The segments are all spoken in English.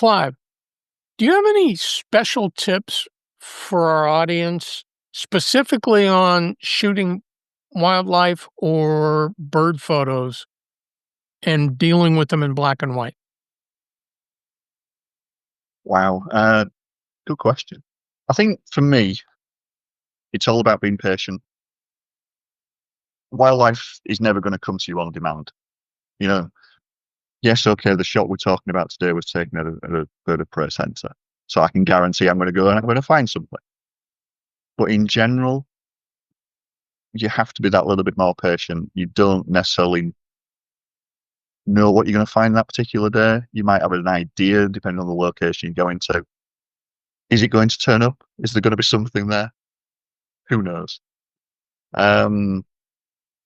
Clive, do you have any special tips for our audience, specifically on shooting wildlife or bird photos and dealing with them in black and white? Wow. Good question. I think for me, it's all about being patient. Wildlife is never going to come to you on demand. You know, yes, okay, the shot we're talking about today was taken at a bird of prey centre. So I can guarantee I'm going to go and I'm going to find something. But in general, you have to be that little bit more patient. You don't necessarily know what you're going to find that particular day. You might have an idea depending on the location you're going to. Is it going to turn up? Is there going to be something there? Who knows? Um,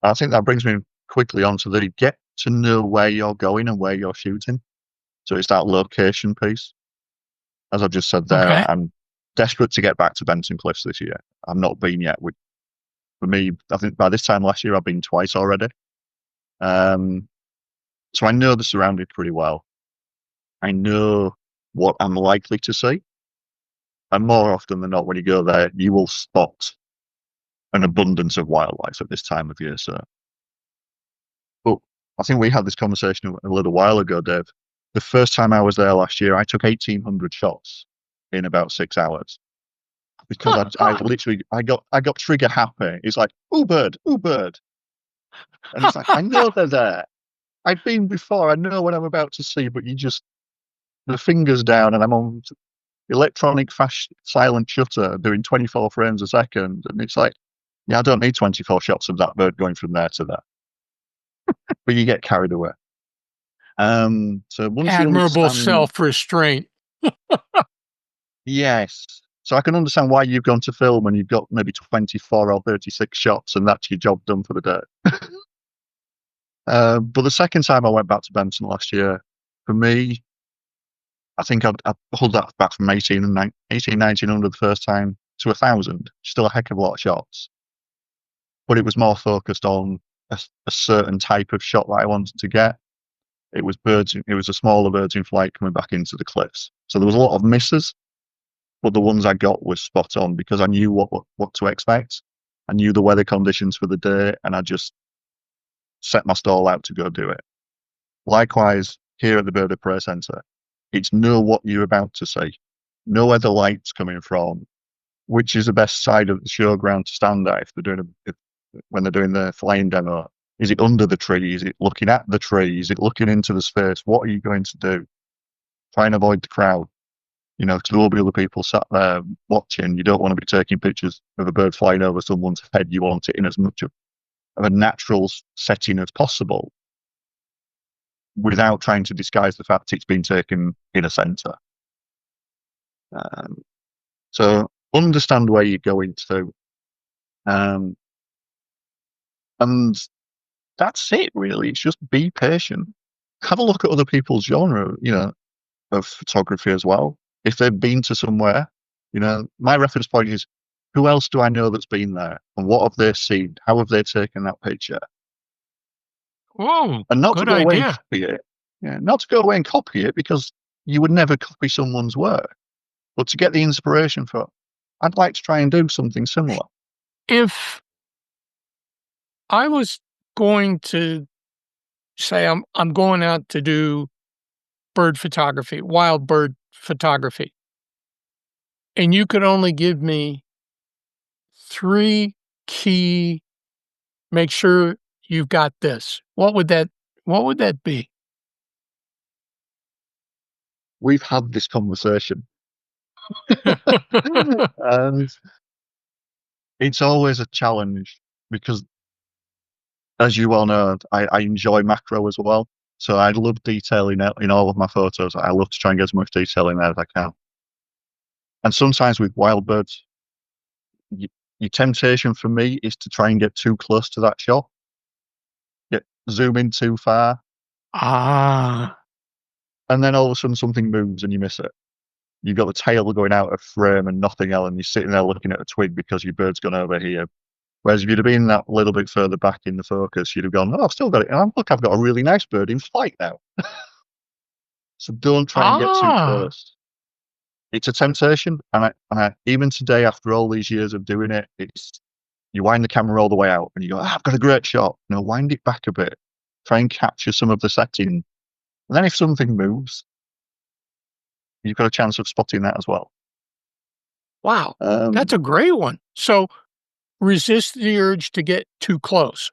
I think that brings me quickly on to the get to know where you're going and where you're shooting. So it's that location piece. As I've just said there, Okay. I'm desperate to get back to Benton Cliffs this year. I've not been yet. For me, I think by this time last year, I've been twice already. Um, so I know the surroundings pretty well. I know what I'm likely to see. And more often than not, when you go there, you will spot an abundance of wildlife at this time of year. So, but I think we had this conversation a little while ago, Dave. The first time I was there last year, I took 1,800 shots in about 6 hours because I literally I got trigger happy. It's like, ooh bird, and it's like I know they're there. I've been before. I know what I'm about to see, but you just the fingers down, and I'm on electronic fast silent shutter doing 24 frames a second, and it's like, yeah, I don't need 24 shots of that bird going from there to there, but you get carried away. So once you Admirable understand, self-restraint. yes, so I can understand why you've gone to film and you've got maybe 24 or 36 shots, and that's your job done for the day. But the second time I went back to Benton last year, for me, I think I pulled that back from 1900 the first time to 1,000. Still a heck of a lot of shots, but it was more focused on a certain type of shot that I wanted to get. It was birds. It was a smaller birds in flight coming back into the cliffs. So there was a lot of misses, but the ones I got were spot on because I knew what to expect. I knew the weather conditions for the day, and I just set my stall out to go do it. Likewise, here at the Bird of Prey Centre, it's know what you're about to see, know where the light's coming from, which is the best side of the showground to stand at if they're doing when they're doing the flying demo. Is it under the tree? Is it looking at the tree? Is it looking into the space? What are you going to do? Try and avoid the crowd. You know, because there will be other people sat there watching. You don't want to be taking pictures of a bird flying over someone's head. You want it in as much of a natural setting as possible without trying to disguise the fact it's been taken in a centre. So understand where you're going to. And that's it, really. It's just be patient. Have a look at other people's genre, of photography as well. If they've been to somewhere, my reference point is, who else do I know that's been there? And what have they seen? How have they taken that picture? Oh, And not to good go away and idea. copy it. Yeah, not to go away and copy it because you would never copy someone's work. But to get the inspiration for, I'd like to try and do something similar. If I was going to say I'm going out to do bird photography, wild bird photography, and you could only give me 3 key, make sure you've got this. What would that be? We've had this conversation. And it's always a challenge because, as you well know, I enjoy macro as well. So I love detailing in all of my photos. I love to try and get as much detail in there as I can. And sometimes with wild birds, your temptation for me is to try and get too close to that shot, zoom in too far, Ah, and then all of a sudden something moves and you miss it. You've got the tail going out of frame and nothing else, and you're sitting there looking at a twig because your bird's gone over here. Whereas if you'd have been that little bit further back in the focus, you'd have gone, oh, I've still got it. And look, I've got a really nice bird in flight now. So don't try and get too Ah, close. It's a temptation, and even today, after all these years of doing it, it's you wind the camera all the way out, and you go, "Ah, I've got a great shot." No, wind it back a bit. Try and capture some of the setting, and then if something moves, you've got a chance of spotting that as well. wow. That's Um, a great one. So, resist the urge to get too close.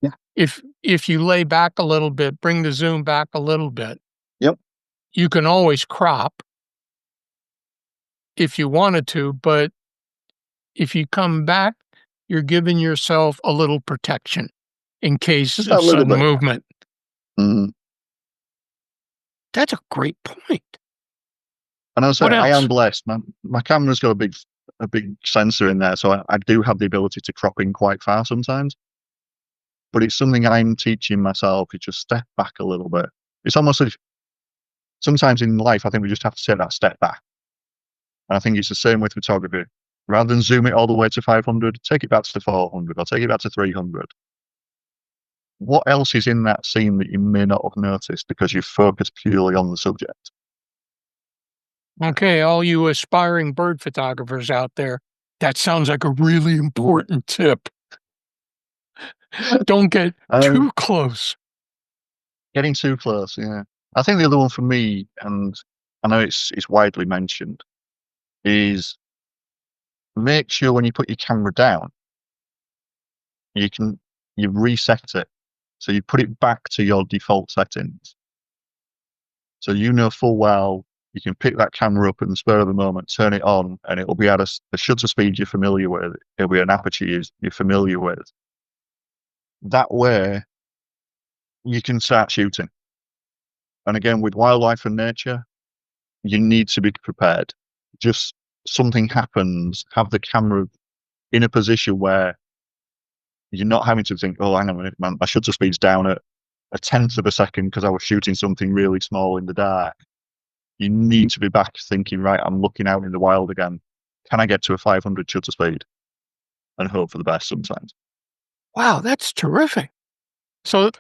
yeah, If you lay back a little bit, bring the zoom back a little bit, yep, you can always crop if you wanted to, but if you come back, you're giving yourself a little protection in case just that of little sudden bit. movement. Mm. That's a great point. And I say What I am else? blessed. My camera's got a big sensor in there, so I do have the ability to crop in quite far sometimes. But it's something I'm teaching myself. You just step back a little bit. It's almost like sometimes in life, I think we just have to take that step back. And I think it's the same with photography. Rather than zoom it all the way to 500, take it back to 400 or take it back to 300. What else is in that scene that you may not have noticed because you focus purely on the subject? Okay, all you aspiring bird photographers out there, that sounds like a really important tip. Don't get Um, too close. Getting too close, yeah. I think the other one for me, and I know it's widely mentioned, is make sure when you put your camera down, you can you reset it. So you put it back to your default settings. So you know full well you can pick that camera up at the spur of the moment, turn it on, and it'll be at a shutter speed you're familiar with. It'll be an aperture you're familiar with. That way, you can start shooting. And again, with wildlife and nature, you need to be prepared. Just something happens, have the camera in a position where you're not having to think, oh, hang on a minute, man, my shutter speed's down at a tenth of a second because I was shooting something really small in the dark. You need to be back thinking, right, I'm looking out in the wild again. Can I get to a 500 shutter speed? And hope for the best sometimes. Wow, that's terrific. So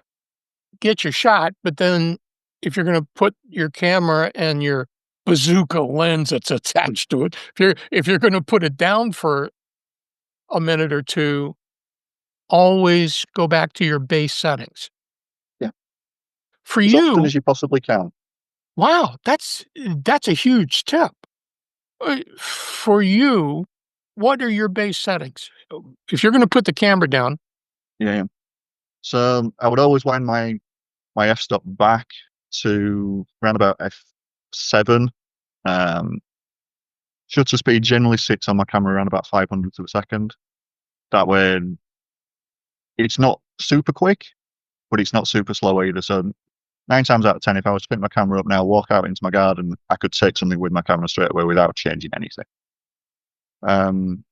get your shot, but then if you're gonna put your camera and your bazooka lens that's attached to it, if you're gonna put it down for a minute or two, always go back to your base settings. Yeah. For As often you, as you possibly can. wow, that's a huge tip. For you, what are your base settings? If you're gonna put the camera down, Yeah. Yeah. So I would always wind my f-stop back to around about f7. Um, Shutter speed generally sits on my camera around about 500th of a second. That way, it's not super quick, but it's not super slow either. So 9 times out of 10, if I was to pick my camera up now, walk out into my garden, I could take something with my camera straight away without changing anything.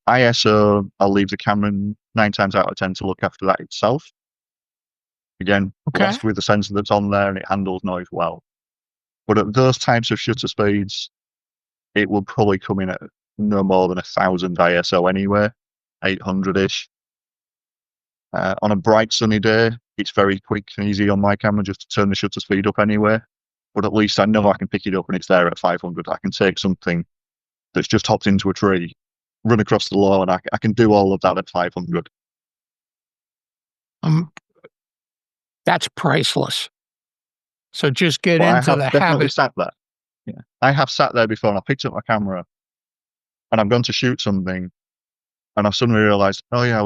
ISO, I'll leave the camera 9 times out of 10 to look after that itself. Again, okay? blessed with the sensor that's on there and it handles noise well. But at those types of shutter speeds, it will probably come in at no more than 1,000 ISO anyway, 800-ish. On a bright sunny day, it's very quick and easy on my camera just to turn the shutter speed up anyway. But at least I know I can pick it up and it's there at 500. I can take something that's just hopped into a tree, run across the lawn, and I can do all of that at 500. Um, that's priceless. So just get But I into have the definitely habit. sat there. Yeah. I have sat there before and I picked up my camera and I've gone to shoot something and I've suddenly realized, oh yeah, I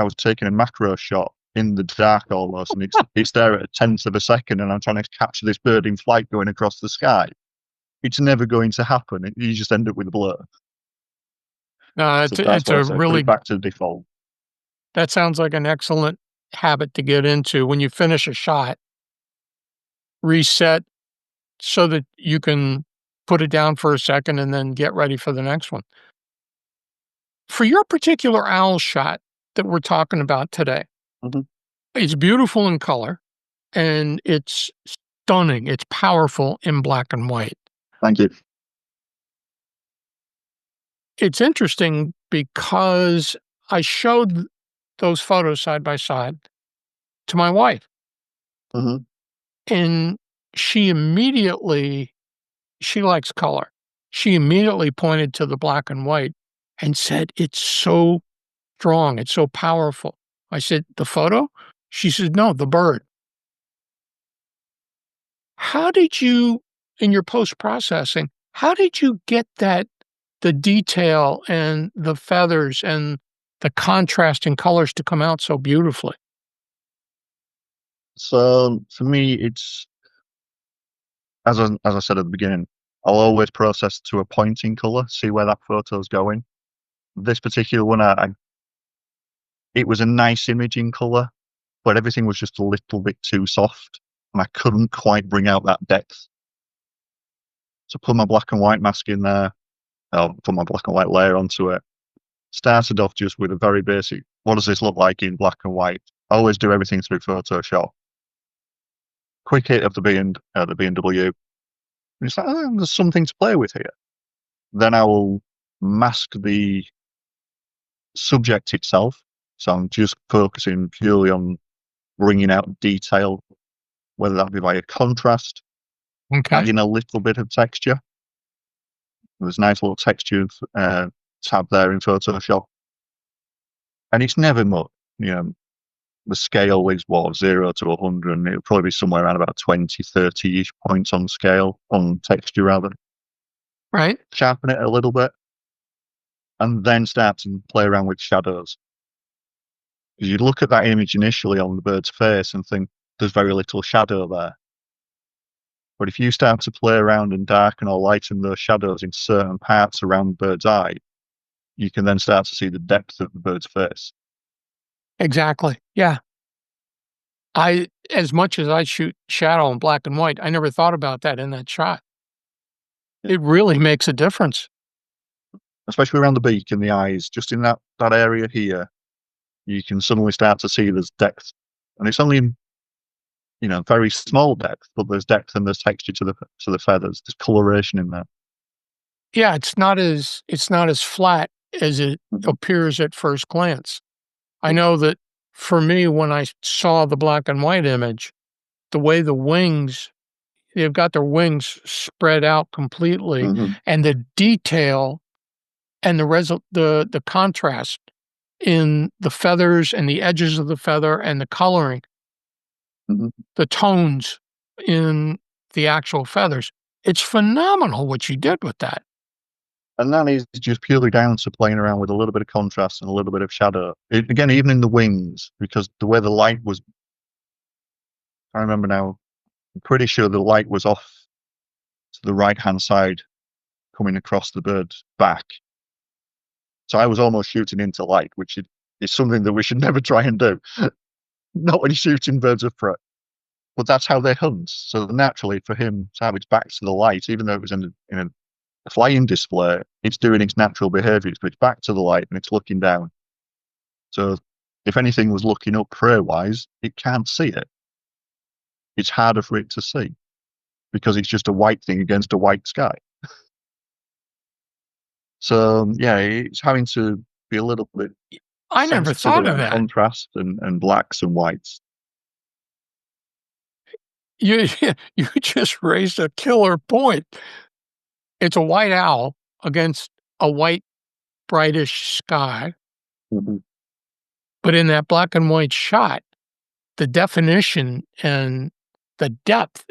was taking a macro shot in the dark almost, and it's there at a tenth of a second, and I'm trying to capture this bird in flight going across the sky. It's never going to happen. You just end up with a blur. No, So that's it's why I a say put it really back to the default. that sounds like an excellent habit to get into. When you finish a shot, reset so that you can put it down for a second and then get ready for the next one. For your particular owl shot that we're talking about today, Hmm. it's beautiful in color and it's stunning. It's powerful in black and white. Thank you. It's interesting because I showed those photos side by side to my wife, Hmm. and she immediately she likes color. She immediately pointed to the black and white and said, "It's so strong, it's so powerful." I said, "The photo?" She said, "No, the bird." How did you in your post-processing, how did you get that the detail and the feathers and the contrasting colors to come out so beautifully? So for me, it's as I said at the beginning, I'll always process to a point in color, see where that photo's going. This particular one, it was a nice image in color, but everything was just a little bit too soft, and I couldn't quite bring out that depth. So put my black and white mask in there, put my black and white layer onto it. Started off just with a very basic, what does this look like in black and white? I always do everything through Photoshop. Quick hit of the B&W. And it's like, oh, there's something to play with here. Then I will mask the subject itself. So I'm just focusing purely on bringing out detail, whether that be via contrast, Okay, adding a little bit of texture. There's a nice little texture tab there in Photoshop. And it's never much. You know, the scale is what, 0 to 100, and it'll probably be somewhere around about 20, 30-ish points on scale, on texture rather. right, Sharpen it a little bit, and then start to play around with shadows. Because you look at that image initially on the bird's face and think there's very little shadow there. But if you start to play around and darken or lighten those shadows in certain parts around the bird's eye, you can then start to see the depth of the bird's face. exactly, yeah. I as much as I shoot shadow in black and white, I never thought about that in that shot. Yeah. It really makes a difference. Especially around the beak and the eyes, just in that area here, you can suddenly start to see there's depth. And it's only in, very small depth, but there's depth and there's texture to the feathers. There's coloration in there. Yeah, it's not as flat as it Mhm. appears at first glance. I know that for me, when I saw the black and white image, the way the wings they've got their wings spread out completely, Mhm. and the detail and the contrast in the feathers and the edges of the feather and the coloring, Mhm. the tones in the actual feathers. It's phenomenal what you did with that. And that is just purely down to playing around with a little bit of contrast and a little bit of shadow. Again, even in the wings, because the way the light was, I remember now, I'm pretty sure the light was off to the right hand side coming across the bird's back. So I was almost shooting into light, which is something that we should never try and do. Not when you're shooting birds of prey. But that's how they hunt. So naturally, for him to have its back to the light, even though it was in a flying display, it's doing its natural behaviours, but it's back to the light and it's looking down. So if anything was looking up prey-wise, it can't see it. It's harder for it to see because it's just a white thing against a white sky. So yeah, it's having to be a little bit I never sensitive thought of around that. contrast and blacks and whites. You you just raised a killer point. It's a white owl against a white, brightish sky, Mhm. but in that black and white shot, the definition and the depth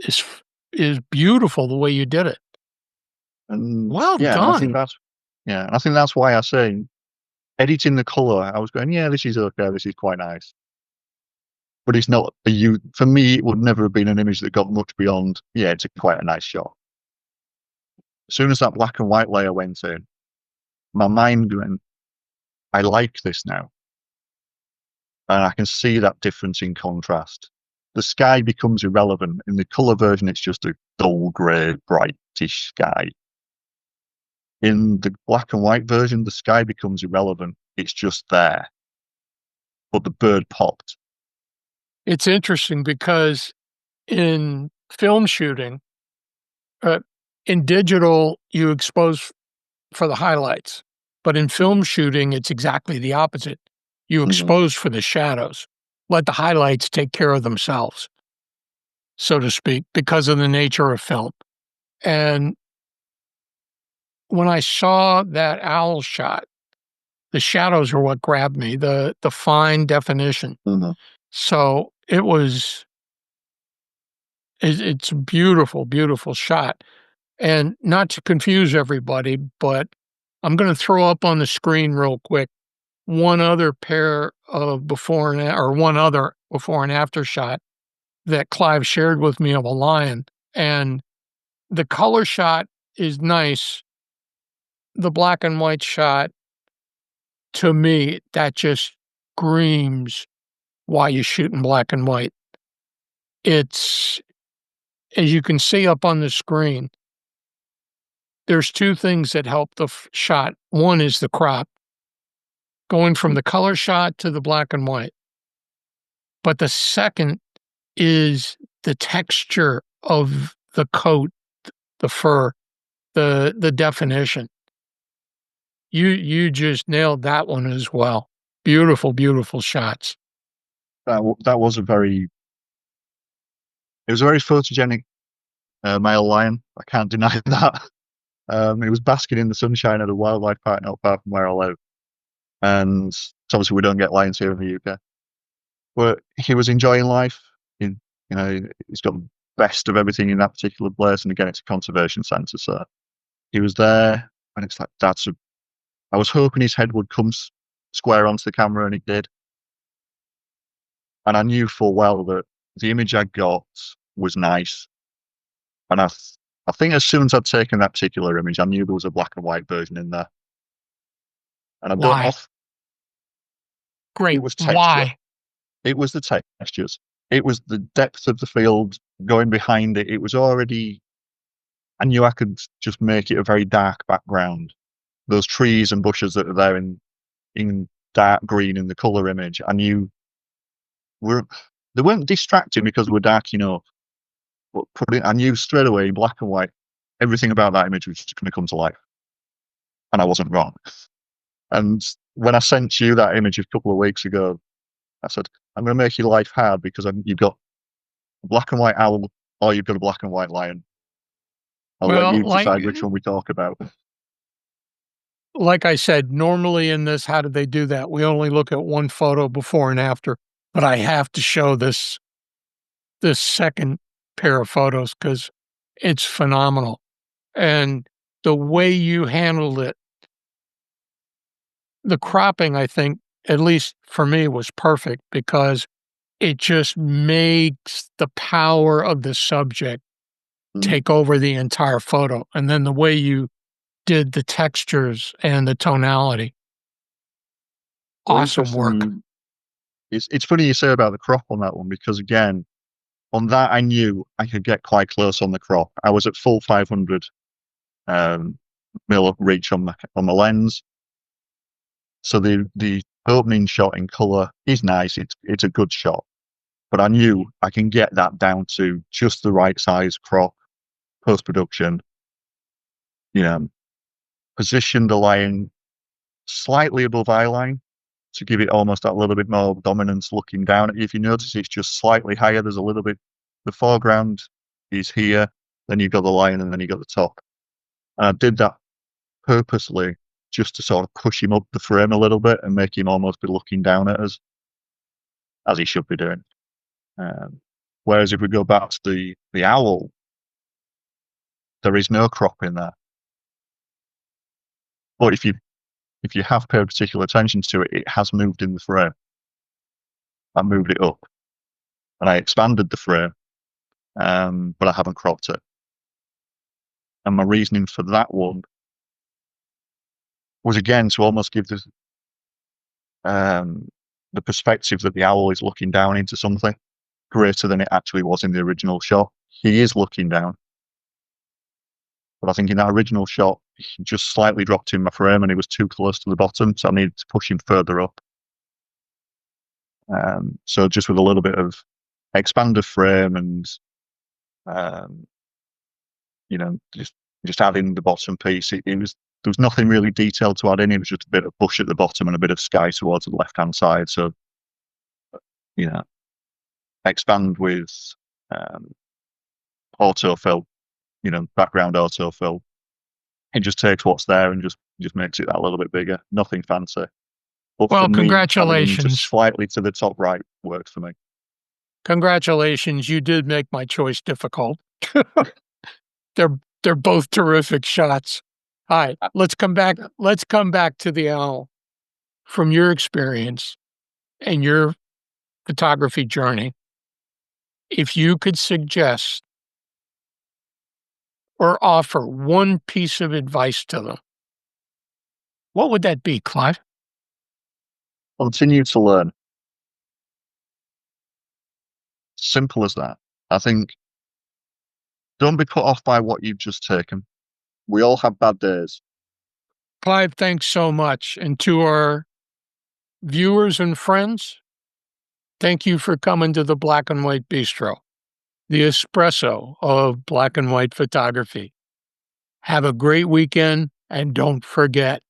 is beautiful the way you did it. And Well yeah, and I think done. that's yeah, and I think that's why I say editing the color. I was going, yeah, this is okay, this is quite nice, but it's not a you. For me, it would never have been an image that got much beyond. Yeah, it's quite a nice shot. As soon as that black and white layer went in, my mind went, I like this now, and I can see that difference in contrast. The sky becomes irrelevant. In the color version, it's just a dull grey, brightish sky. In the black and white version, the sky becomes irrelevant. It's just there, but the bird popped. It's interesting because in film shooting, uh, in digital, you expose for the highlights, but in film shooting, it's exactly the opposite. You Mhm. expose for the shadows. Let the highlights take care of themselves, so to speak, because of the nature of film. And when I saw that owl shot, the shadows were what grabbed me, the fine definition. Mhm. So it's a beautiful, beautiful shot. And not to confuse everybody, but I'm gonna throw up on the screen real quick one other pair of one other before and after shot that Clive shared with me of a lion, and the color shot is nice. The black and white shot, to me, that just screams why you shoot in black and white. It's as you can see up on the screen, there's 2 things that help the shot. One is the crop, going from the color shot to the black and white. But the second is the texture of the coat, the fur, the definition. You just nailed that one as well. Beautiful, beautiful shots. That was a very it was a very photogenic male lion. I can't deny that. It was basking in the sunshine at a wildlife park not far from where I live, and obviously we don't get lions here in the UK. But he was enjoying life. In he's got the best of everything in that particular place, and again, it's a conservation centre, so he was there, and it's like I was hoping his head would come square onto the camera, and it did. And I knew full well that the image I got was nice, and I think as soon as I'd taken that particular image, I knew there was a black and white version in there, and I don't Why? off. It Great. was texture. Why? It was the textures. It was the depth of the field going behind it. It was already. I knew I could just make it a very dark background. Those trees and bushes that are there in dark green in the color image, I knew were they weren't distracting because we're dark enough. But I knew straight away in black and white, everything about that image was just going to come to life, and I wasn't wrong. And when I sent you that image a couple of weeks ago, I said, I'm going to make your life hard because you've got a black and white owl or you've got a black and white lion. I'll let Well, you decide which one we talk about. like I said, normally in this, how did they do that? We only look at one photo before and after, but I have to show this second pair of photos because it's phenomenal. And the way you handled it, the cropping, I think, at least for me, was perfect because it just makes the power of the subject Mm. take over the entire photo. And then the way you did the textures and the tonality, Well, awesome work. interestingly, it's funny you say about the crop on that one because again, on that I knew I could get quite close on the crop. I was at full 500 um, mil reach on my lens, so the opening shot in color is nice. It's a good shot, but I knew I can get that down to just the right size crop post production. You know, position the line slightly above eye line to give it almost that little bit more dominance looking down at you. If you notice, it's just slightly higher. There's a little bit. The foreground is here, then you've got the line, and then you've got the top. And I did that purposely just to sort of push him up the frame a little bit and make him almost be looking down at us, as he should be doing. Whereas if we go back to the owl, there is no crop in there. But if you have paid particular attention to it, it has moved in the frame. I moved it up and I expanded the frame, but I haven't cropped it. And my reasoning for that one was again to almost give the perspective that the owl is looking down into something greater than it actually was in the original shot. He is looking down, but I think in that original shot, he just slightly dropped in my frame and he was too close to the bottom, so I needed to push him further up. So just with a little bit of expander frame and um, just adding the bottom piece, there was nothing really detailed to add in. It was just a bit of bush at the bottom and a bit of sky towards the left hand side. So you know, expand with um, autofill, background autofill, It just takes what's there and just makes it that little bit bigger. Nothing fancy. But for Well, me, having them just congratulations. slightly to the top right works for me. Congratulations, you did make my choice difficult. They're they're both terrific shots. Alright, let's come back to the owl. From your experience and your photography journey, if you could suggest or offer one piece of advice to them, what would that be, Clive? Continue to learn. Simple as that. I think don't be put off by what you've just taken. We all have bad days. Clive, thanks so much. And to our viewers and friends, thank you for coming to the Black and White Bistro, the espresso of black and white photography. Have a great weekend, and don't forget,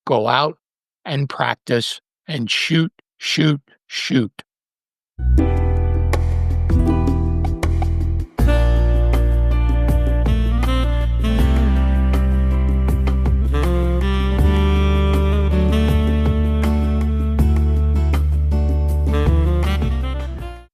go out and practice and shoot, shoot, shoot.